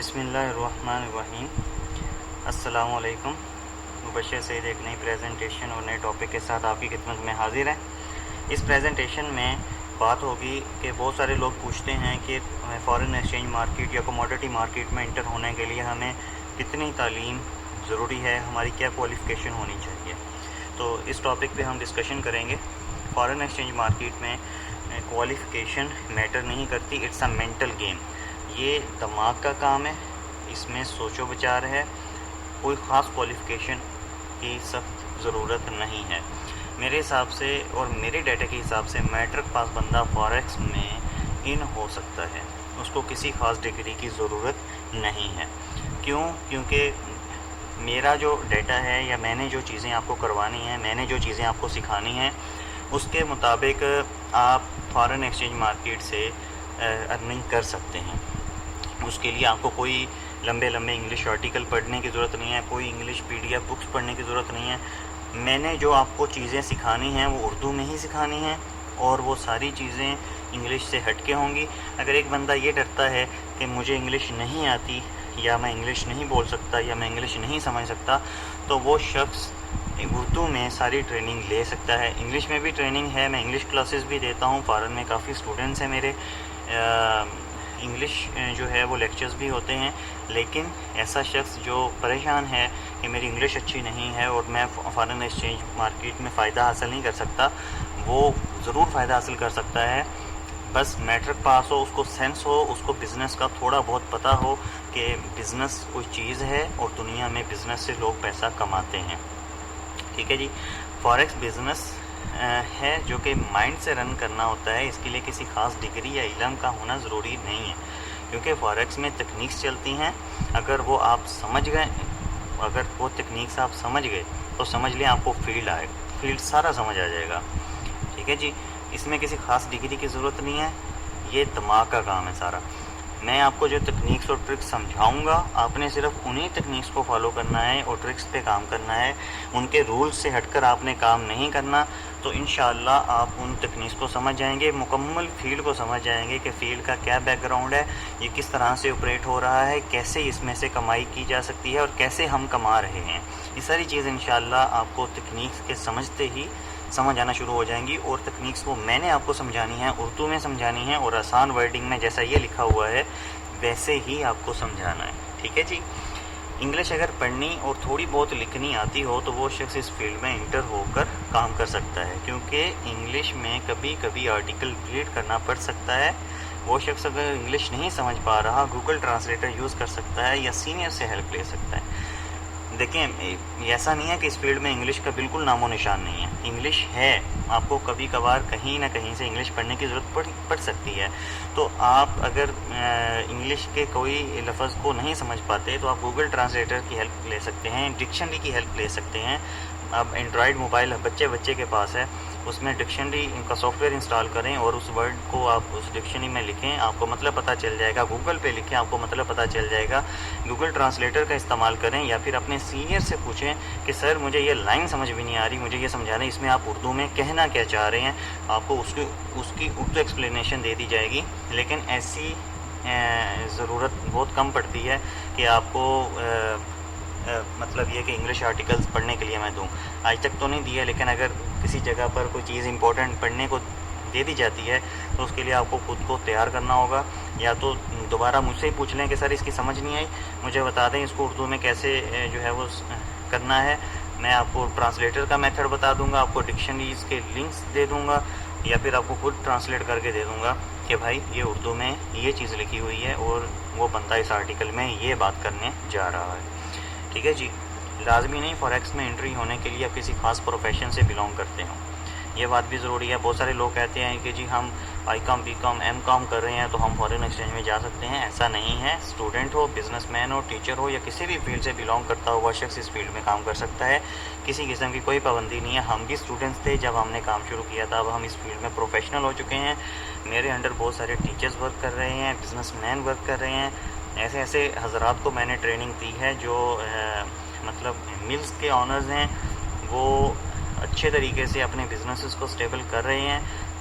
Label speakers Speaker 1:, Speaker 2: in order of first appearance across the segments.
Speaker 1: بسم اللہ الرحمن الرحیم۔ السلام علیکم۔ مبشر سعید ایک نئی پریزنٹیشن اور نئے ٹاپک کے ساتھ آپ کی خدمت میں حاضر ہیں۔ اس پریزنٹیشن میں بات ہوگی کہ بہت سارے لوگ پوچھتے ہیں کہ فارن ایکسچینج مارکیٹ یا کموڈٹی مارکیٹ میں انٹر ہونے کے لیے ہمیں کتنی تعلیم ضروری ہے، ہماری کیا کوالیفیکیشن ہونی چاہیے۔ تو اس ٹاپک پہ ہم ڈسکشن کریں گے۔ فارن ایکسچینج مارکیٹ میں کوالیفیکیشن میٹر نہیں کرتی، اٹس اے مینٹل گیم۔ یہ دماغ کا کام ہے، اس میں سوچ و بچار ہے، کوئی خاص کوالیفیکیشن کی سخت ضرورت نہیں ہے۔ میرے حساب سے اور میرے ڈیٹا کے حساب سے میٹرک پاس بندہ فاریکس میں ان ہو سکتا ہے، اس کو کسی خاص ڈگری کی ضرورت نہیں ہے۔ کیونکہ میرا جو ڈیٹا ہے یا میں نے جو چیزیں آپ کو کروانی ہیں، میں نے جو چیزیں آپ کو سکھانی ہیں، اس کے مطابق آپ فارن ایکسچینج مارکیٹ سے ارننگ کر سکتے ہیں۔ اس کے لیے آپ کو کوئی لمبے انگلش آرٹیکل پڑھنے کی ضرورت نہیں ہے، کوئی انگلش PDF بکس پڑھنے کی ضرورت نہیں ہے۔ میں نے جو آپ کو چیزیں سکھانی ہیں وہ اردو میں ہی سکھانی ہیں، اور وہ ساری چیزیں انگلش سے ہٹ کے ہوں گی۔ اگر ایک بندہ یہ ڈرتا ہے کہ مجھے انگلش نہیں آتی، یا میں انگلش نہیں بول سکتا، یا میں انگلش نہیں سمجھ سکتا، تو وہ شخص اردو میں ساری ٹریننگ لے سکتا ہے۔ انگلش میں بھی ٹریننگ ہے، میں انگلش کلاسز بھی دیتا ہوں، فارن میں کافی اسٹوڈنٹس ہیں میرے، انگلش جو ہے وہ لیکچرز بھی ہوتے ہیں۔ لیکن ایسا شخص جو پریشان ہے کہ میری انگلش اچھی نہیں ہے اور میں فارن ایکسچینج مارکیٹ میں فائدہ حاصل نہیں کر سکتا، وہ ضرور فائدہ حاصل کر سکتا ہے۔ بس میٹرک پاس ہو، اس کو سینس ہو، اس کو بزنس کا تھوڑا بہت پتہ ہو کہ بزنس کوئی چیز ہے اور دنیا میں بزنس سے لوگ پیسہ کماتے ہیں۔ ٹھیک ہے جی۔ فاریکس بزنس ہے جو کہ مائنڈ سے رن کرنا ہوتا ہے، اس کے لیے کسی خاص ڈگری یا علم کا ہونا ضروری نہیں ہے، کیونکہ فاریکس میں تکنیکس چلتی ہیں۔ اگر وہ آپ سمجھ گئے، اگر وہ تکنیکس آپ سمجھ گئے تو سمجھ لیں آپ کو فیلڈ سارا سمجھ آ جائے گا۔ ٹھیک ہے جی۔ اس میں کسی خاص ڈگری کی ضرورت نہیں ہے، یہ دماغ کا کام ہے سارا۔ میں آپ کو جو تکنیکس اور ٹرکس سمجھاؤں گا، آپ نے صرف انہی تکنیکس کو فالو کرنا ہے اور ٹرکس پہ کام کرنا ہے، ان کے رولز سے ہٹ کر آپ نے کام نہیں کرنا۔ تو انشاءاللہ آپ ان تکنیکس کو سمجھ جائیں گے، مکمل فیلڈ کو سمجھ جائیں گے کہ فیلڈ کا کیا بیک گراؤنڈ ہے، یہ کس طرح سے آپریٹ ہو رہا ہے، کیسے اس میں سے کمائی کی جا سکتی ہے اور کیسے ہم کما رہے ہیں۔ یہ ساری چیز انشاءاللہ آپ کو تکنیکس کے سمجھتے ہی سمجھ آنا شروع ہو جائیں گی، اور تکنیکس وہ میں نے آپ کو سمجھانی ہے، اردو میں سمجھانی ہے، اور آسان ورڈنگ میں جیسا یہ لکھا ہوا ہے ویسے ہی آپ کو سمجھانا ہے۔ ٹھیک ہے جی۔ انگلش اگر پڑھنی اور تھوڑی بہت لکھنی آتی ہو تو وہ شخص اس فیلڈ میں انٹر ہو کر کام کر سکتا ہے، کیونکہ انگلش میں کبھی کبھی آرٹیکل ریڈ کرنا پڑ سکتا ہے۔ وہ شخص اگر انگلش نہیں سمجھ پا رہا، گوگل ٹرانسلیٹر یوز کر سکتا ہے یا سینئر سے ہیلپ لے سکتا ہے۔ دیکھیں، ایسا نہیں ہے کہ اس فیلڈ میں انگلش کا بالکل نام و نشان نہیں ہے، انگلش ہے، آپ کو کبھی کبھار کہیں نہ کہیں سے انگلش پڑھنے کی ضرورت پڑ سکتی ہے۔ تو آپ اگر انگلش کے کوئی لفظ کو نہیں سمجھ پاتے تو آپ گوگل ٹرانسلیٹر کی ہیلپ لے سکتے ہیں، ڈکشنری کی ہیلپ لے سکتے ہیں۔ اب اینڈرائڈ موبائل بچے کے پاس ہے، اس میں ڈکشنری کا سافٹ ویئر انسٹال کریں اور اس ورڈ کو آپ اس ڈکشنری میں لکھیں، آپ کو مطلب پتہ چل جائے گا۔ گوگل پہ لکھیں، آپ کو مطلب پتہ چل جائے گا۔ گوگل ٹرانسلیٹر کا استعمال کریں، یا پھر اپنے سینئر سے پوچھیں کہ سر مجھے یہ لائن سمجھ بھی نہیں آ رہی، مجھے یہ سمجھا رہے ہیں، اس میں آپ اردو میں کہنا کیا چاہ رہے ہیں، آپ کو اس کی اردو ایکسپلینیشن دے دی جائے گی۔ لیکن ایسی ضرورت بہت کم پڑتی ہے کہ آپ کو مطلب یہ کہ انگلش آرٹیکلز پڑھنے کے لیے میں دوں۔ آج تک تو نہیں دیا، لیکن اگر کسی جگہ پر کوئی چیز امپورٹنٹ پڑھنے کو دے دی جاتی ہے تو اس کے لیے آپ کو خود کو تیار کرنا ہوگا، یا تو دوبارہ مجھ سے ہی پوچھ لیں کہ سر اس کی سمجھ نہیں آئی، مجھے بتا دیں اس کو اردو میں کیسے جو ہے وہ کرنا ہے۔ میں آپ کو ٹرانسلیٹر کا میتھڈ بتا دوں گا، آپ کو ڈکشنریز کے لنکس دے دوں گا، یا پھر آپ کو خود ٹرانسلیٹ کر کے دے دوں گا کہ بھائی یہ اردو میں یہ چیز لکھی ہوئی ہے اور وہ بندہ اس آرٹیکل میں یہ بات کرنے جا رہا ہے۔ ٹھیک ہے جی۔ لازمی نہیں فاریکس میں انٹری ہونے کے لیے آپ کسی خاص پروفیشن سے بلانگ کرتے ہوں، یہ بات بھی ضروری ہے۔ بہت سارے لوگ کہتے ہیں کہ جی ہم ICOM BCom MCom کر رہے ہیں تو ہم فارن ایکسچینج میں جا سکتے ہیں، ایسا نہیں ہے۔ اسٹوڈنٹ ہو، بزنس مین ہو، ٹیچر ہو، یا کسی بھی فیلڈ سے بلانگ کرتا ہوا شخص اس فیلڈ میں کام کر سکتا ہے، کسی قسم کی کوئی پابندی نہیں ہے۔ ہم بھی اسٹوڈنٹس تھے جب ہم نے کام شروع کیا تھا، اب ہم اس فیلڈ میں پروفیشنل ہو چکے ہیں۔ میرے انڈر بہت سارے ٹیچرز ورک کر رہے ہیں، بزنس مین ورک کر رہے ہیں، ایسے حضرات کو میں نے ٹریننگ دی ہے جو مطلب ملز کے آنرز ہیں، وہ اچھے طریقے سے اپنے بزنسز کو سٹیبل کر رہے ہیں،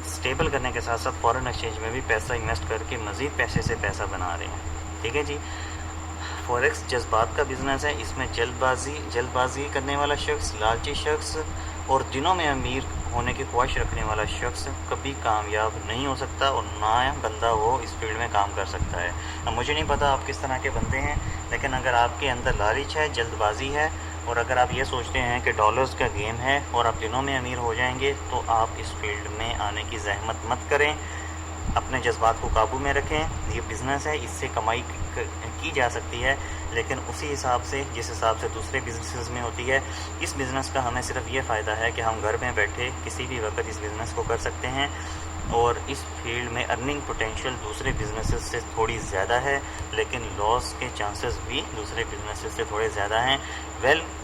Speaker 1: سٹیبل کرنے کے ساتھ ساتھ فارن ایکسچینج میں بھی پیسہ انویسٹ کر کے مزید پیسے سے پیسہ بنا رہے ہیں۔ ٹھیک ہے جی۔ फॉरेक्स जज्बात का बिज़नेस है। इसमें जल्दबाजी करने वाला शख्स, लालची शख्स और दिनों में अमीर होने की ख्वाहिश रखने वाला शख्स कभी कामयाब नहीं हो सकता और ना बंदा वो इस फील्ड में काम कर सकता है। अब मुझे नहीं पता आप किस तरह के बंदे हैं, लेकिन अगर आपके अंदर लालच है, जल्दबाजी है और अगर आप ये सोचते हैं कि डॉलर्स का गेम है और आप दिनों में अमीर हो जाएंगे, तो आप इस फील्ड में आने की जहमत मत करें। अपने जज्बात को काबू में रखें। ये बिज़नेस है, इससे कमाई की जा सकती है, लेकिन उसी हिसाब से जिस हिसाब से दूसरे बिज़नेसेस में होती है। इस बिज़नेस का हमें सिर्फ ये फ़ायदा है कि हम घर में बैठे किसी भी वक्त इस बिज़नेस को कर सकते हैं और इस फील्ड में अर्निंग पोटेंशियल दूसरे बिज़नेसेस से थोड़ी ज़्यादा है, लेकिन लॉस के चांसेस भी दूसरे बिज़नेसेस से थोड़े ज़्यादा हैं।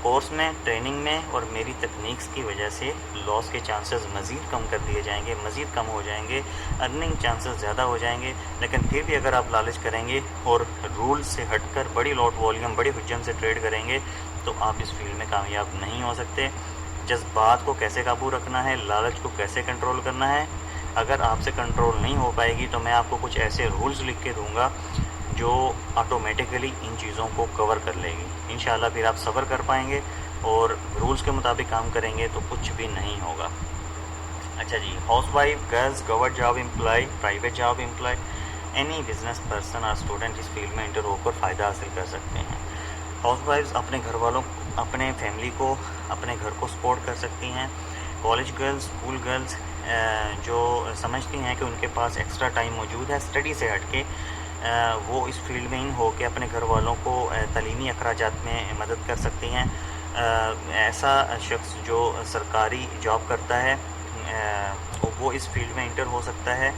Speaker 1: कोर्स में, ट्रेनिंग में और मेरी तकनीक्स की वजह से लॉस के चांसेस मज़ीद कम कर दिए जाएंगे, मज़ीद कम हो जाएंगे, अर्निंग चांसेस ज़्यादा हो जाएंगे। लेकिन फिर भी अगर आप लालच करेंगे और रूल से हटकर बड़ी लॉट वॉल्यूम, बड़ी हुज्जम से ट्रेड करेंगे, तो आप इस फील्ड में कामयाब नहीं हो सकते। जज्बात को कैसे काबू रखना है, लालच को कैसे कंट्रोल करना है, अगर आपसे कंट्रोल नहीं हो पाएगी तो मैं आपको कुछ ऐसे रूल्स लिख के दूंगा जो ऑटोमेटिकली इन चीज़ों को कवर कर लेगी। इंशाल्लाह फिर आप सब्र कर पाएंगे और रूल्स के मुताबिक काम करेंगे तो कुछ भी नहीं होगा। अच्छा जी, housewife, girls, government job employ, private job employ, any business person और स्टूडेंट इस फील्ड में इंटर होकर फ़ायदा हासिल कर सकते हैं। हाउसवाइफ्स अपने घर वालों, अपने फैमिली को, अपने घर को सपोर्ट कर सकती हैं। कॉलेज गर्ल्स, स्कूल गर्ल्स जो समझती हैं कि उनके पास एक्स्ट्रा टाइम मौजूद है स्टडी से हट के, वो इस फील्ड में इन हो के अपने घर वालों को तालीमी अखराजात में मदद कर सकती हैं। ऐसा शख्स जो सरकारी जॉब करता है वो इस फील्ड में इंटर हो सकता है,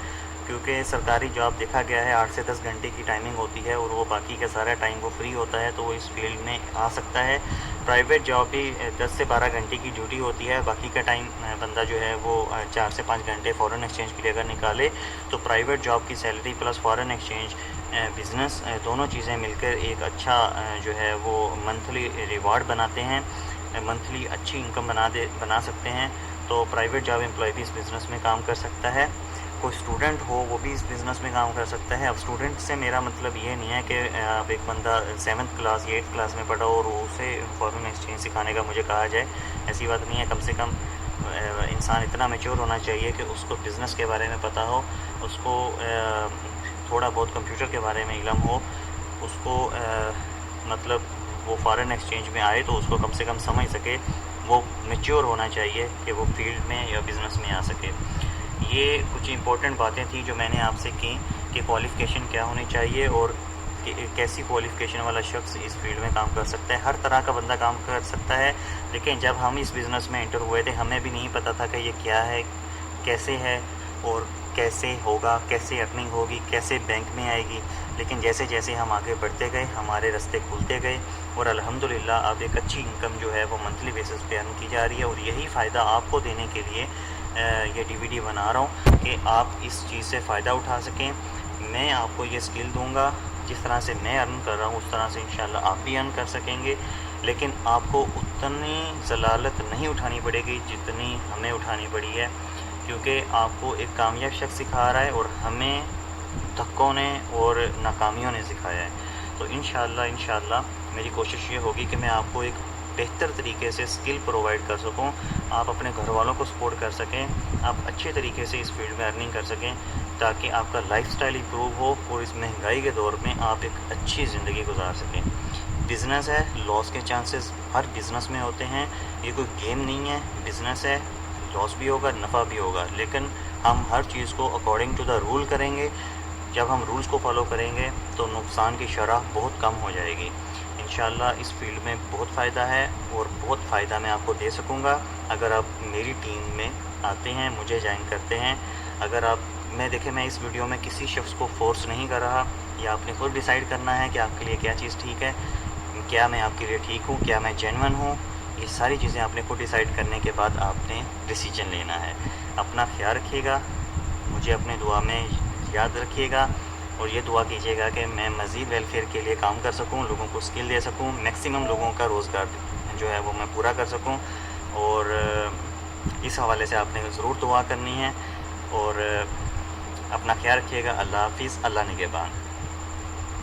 Speaker 1: क्योंकि सरकारी जॉब देखा गया है 8 से 10 घंटे की टाइमिंग होती है और वो बाकी का सारा टाइम वो फ्री होता है, तो वो इस फील्ड में आ सकता है। प्राइवेट जॉब भी 10 से 12 घंटे की ड्यूटी होती है, बाकी का टाइम बंदा जो है वो 4 से 5 घंटे फ़ॉरेन एक्सचेंज के लिए अगर निकाले तो प्राइवेट जॉब की salary plus foreign exchange business दोनों चीज़ें मिलकर एक अच्छा जो है वो मंथली रिवार्ड बनाते हैं, मंथली अच्छी इनकम बना सकते हैं। तो प्राइवेट जॉब एम्प्लॉय भी इस बिज़नेस में काम कर सकता है। कोई स्टूडेंट हो वो भी इस बिज़नेस में काम कर सकता है। अब स्टूडेंट से मेरा मतलब ये नहीं है कि अब एक बंदा 7th क्लास या 8th क्लास में पढ़ा हो और उसे फॉरेन एक्सचेंज सिखाने का मुझे कहा जाए, ऐसी बात नहीं है। कम से कम इंसान इतना मैच्योर होना चाहिए कि उसको बिज़नेस के बारे में पता हो, उसको थोड़ा बहुत कंप्यूटर के बारे में इल्म हो, उसको मतलब वो फॉरेन एक्सचेंज में आए तो उसको कम से कम समझ सके, वो मैच्योर होना चाहिए कि वो फील्ड में या बिज़नेस में आ सके। ये कुछ इंपॉर्टेंट बातें थी जो मैंने आपसे की कि क्वालिफ़िकेशन क्या होनी चाहिए और कैसी क्वालिफ़िकेशन वाला शख्स इस फील्ड में काम कर सकता है। हर तरह का बंदा काम कर सकता है, लेकिन जब हम इस बिज़नेस में एंटर हुए थे हमें भी नहीं पता था कि ये क्या है, कैसे है और कैसे होगा, कैसे अर्निंग होगी, कैसे बैंक में आएगी। लेकिन जैसे जैसे हम आगे बढ़ते गए हमारे रास्ते खुलते गए और अल्हम्दुलिल्लाह अब एक अच्छी इनकम जो है वो मंथली बेसिस पे अर्न की जा रही है। और यही फ़ायदा आपको देने के लिए ये DVD बना रहा हूँ कि आप इस चीज़ से फ़ायदा उठा सकें। मैं आपको ये स्किल दूंगा, जिस तरह से मैं अर्न कर रहा हूँ उस तरह से इंशाल्लाह आप भी अर्न कर सकेंगे, लेकिन आपको उतनी ज़लालत नहीं उठानी पड़ेगी जितनी हमें उठानी पड़ी है, क्योंकि आपको एक कामयाब शख्स सिखा रहा है और हमें धक्कों ने और नाकामियों ने सिखाया है। तो इंशाल्लाह मेरी कोशिश ये होगी कि मैं आपको एक बेहतर तरीके से स्किल प्रोवाइड कर सकूं, आप अपने घर वालों को सपोर्ट कर सकें, आप अच्छे तरीके से इस फील्ड में अर्निंग कर सकें, ताकि आपका लाइफस्टाइल इंप्रूव हो और इस महंगाई के दौर में आप एक अच्छी ज़िंदगी गुजार सकें। बिज़नेस है, लॉस के चांसेस हर बिज़नेस में होते हैं, ये कोई गेम नहीं है, बिज़नेस है, लॉस भी होगा, नफ़ा भी होगा, लेकिन हम हर चीज़ को अकॉर्डिंग टू द रूल करेंगे। जब हम रूल्स को फॉलो करेंगे तो नुकसान की शरह बहुत कम हो जाएगी। इंशाल्लाह इस फील्ड में बहुत फ़ायदा है और बहुत फ़ायदा मैं आपको दे सकूँगा अगर आप मेरी टीम में आते हैं, मुझे ज्वाइन करते हैं। अगर आप मैं इस वीडियो में किसी शख्स को फोर्स नहीं कर रहा, या आपने खुद डिसाइड करना है कि आपके लिए क्या चीज़ ठीक है, क्या मैं आपके लिए ठीक हूँ, क्या मैं जेन्युइन हूँ। ये सारी चीज़ें आपने खुद डिसाइड करने के बाद आपने डिसीजन लेना है। अपना ख्याल रखिएगा, मुझे अपने दुआ में याद रखिएगा और ये दुआ कीजिएगा कि मैं मज़ीद वेलफेयर के लिए काम कर सकूं, लोगों को स्किल दे सकूं, मैक्सिमम लोगों का रोज़गार जो है वो मैं पूरा कर सकूं। और इस हवाले से आपने ज़रूर दुआ करनी है और अपना ख्याल रखिएगा। अल्लाह हाफ़िज़, अल्लाह निगहबान।